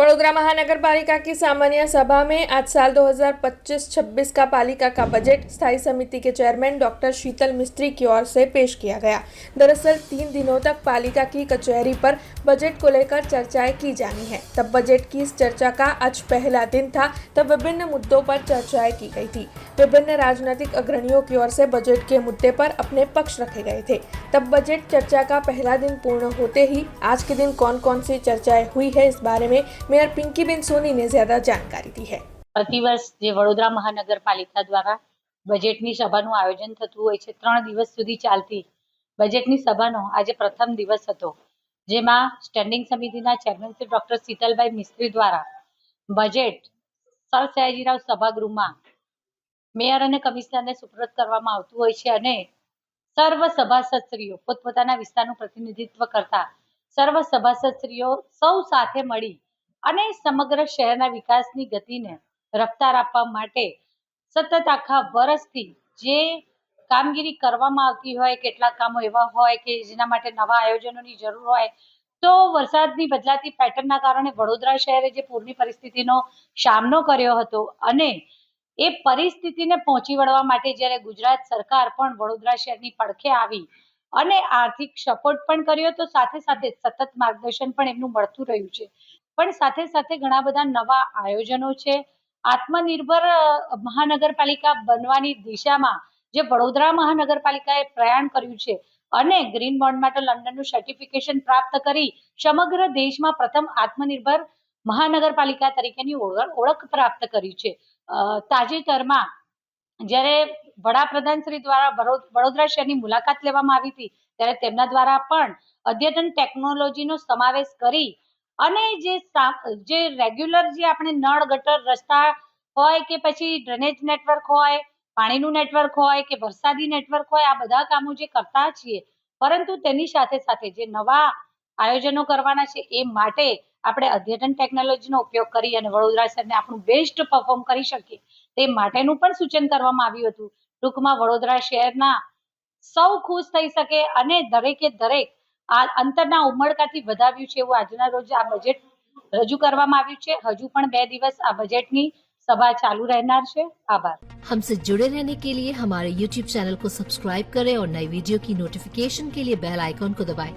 वडोदरा महानगर पालिका की सामान्य सभा में आज साल 2025-26 का पालिका का बजट स्थायी समिति के चेयरमैन डॉक्टर शीतल मिस्त्री की ओर से पेश किया गया। दरअसल 3 दिनों तक पालिका की कचहरी पर बजट को लेकर चर्चाएं की जानी है। तब बजट की इस चर्चा का आज पहला दिन था, तब विभिन्न मुद्दों पर चर्चाएं की गई थी। विभिन्न राजनीतिक अग्रणियों की ओर से बजट के मुद्दे पर अपने पक्ष रखे गए थे। तब बजट चर्चा का पहला दिन पूर्ण होते ही आज के दिन कौन कौन सी चर्चाएं हुई है, इस बारे में मेयर पिंकीबेन सोनी ने ज्यादा जानकारी दी है। प्रतिवर्ष જે વડોદરા મહાનગરપાલિકા દ્વારા બજેટની સભાનું આયોજન થતું હોય છે, 3 દિવસ સુધી ચાલતી બજેટની સભાનો આજે પ્રથમ દિવસ હતો, જેમાં સ્ટેન્ડિંગ સમિતિના ચેરમેન શ્રી ડોક્ટર શીતલભાઈ મિસ્ત્રી દ્વારા બજેટ સર સયાજીરાવ સભાગૃહમાં મેયર અને કમિશનરને સુપરત કરવામાં આવતું હોય છે અને સર્વ સભાસદશ્રીઓ પોતપોતાના વિસ્તારનું પ્રતિનિધિત્વ કરતા સર્વ સભાસદશ્રીઓ સૌ સાથે મળી અને સમગ્ર શહેરના વિકાસની ગતિને રફતાર આપવા માટે સતત આખા વર્ષથી જે કામગીરી કરવામાં આવતી હોય, કેટલાક કામો એવા હોય કે જેના માટે નવા આયોજનોની જરૂર હોય, તો વરસાદની બદલાતી પેટર્નના કારણે વડોદરા શહેરે જે પૂરની પરિસ્થિતિનો સામનો કર્યો હતો અને એ પરિસ્થિતિને પહોંચી વળવા માટે જ્યારે ગુજરાત સરકાર પણ વડોદરા શહેરની પડખે આવી અને આર્થિક સપોર્ટ પણ કર્યો, તો સાથે સાથે સતત માર્ગદર્શન પણ એમનું મળતું રહ્યું છે। પણ સાથે સાથે ઘણા બધા નવા આયોજનો છે। આત્મનિર્ભર મહાનગરપાલિકા બનવાની દિશામાં જે વડોદરા મહાનગરપાલિકાએ પ્રયાણ કર્યું છે અને ગ્રીન બોન્ડ માટે લંડનનું સર્ટિફિકેશન પ્રાપ્ત કરી સમગ્ર દેશમાં પ્રથમ આત્મનિર્ભર મહાનગરપાલિકા તરીકેની ઓળખ પ્રાપ્ત કરી છે। તાજેતરમાં જ્યારે વડાપ્રધાન શ્રી દ્વારા વડોદરા શહેરની મુલાકાત લેવામાં આવી હતી, ત્યારે તેમના દ્વારા પણ અદ્યતન ટેકનોલોજીનો સમાવેશ કરી અને જે રેગ્યુલર જે આપણે નળ ગટર રસ્તા હોય કે પછી ડ્રેનેજ નેટવર્ક હોય, પાણીનું નેટવર્ક હોય કે વરસાદી નેટવર્ક હોય, આ બધા કામો જે કરતા છીએ, પરંતુ તેની સાથે સાથે જે નવા આયોજનો કરવાના છે એ માટે આપણે અદ્યતન ટેકનોલોજીનો ઉપયોગ કરી અને વડોદરા શહેરને આપણું બેસ્ટ પરફોર્મ કરી શકીએ તે માટેનું પણ સૂચન કરવામાં આવ્યું હતું। ટૂંકમાં વડોદરા શહેરના સૌ ખુશ થઈ શકે અને દરેકે દરેક આ અંતરના ઉમળકાથી વધાવ્યું છે એવું આજના રોજ આ બજેટ રજૂ કરવામાં આવ્યું છે। હજુ પણ 2 દિવસ આ બજેટની सभा चालू रहना है। आभार। हमसे जुड़े रहने के लिए हमारे YouTube चैनल को सब्सक्राइब करें और नई वीडियो की नोटिफिकेशन के लिए बेल आइकॉन को दबाएं।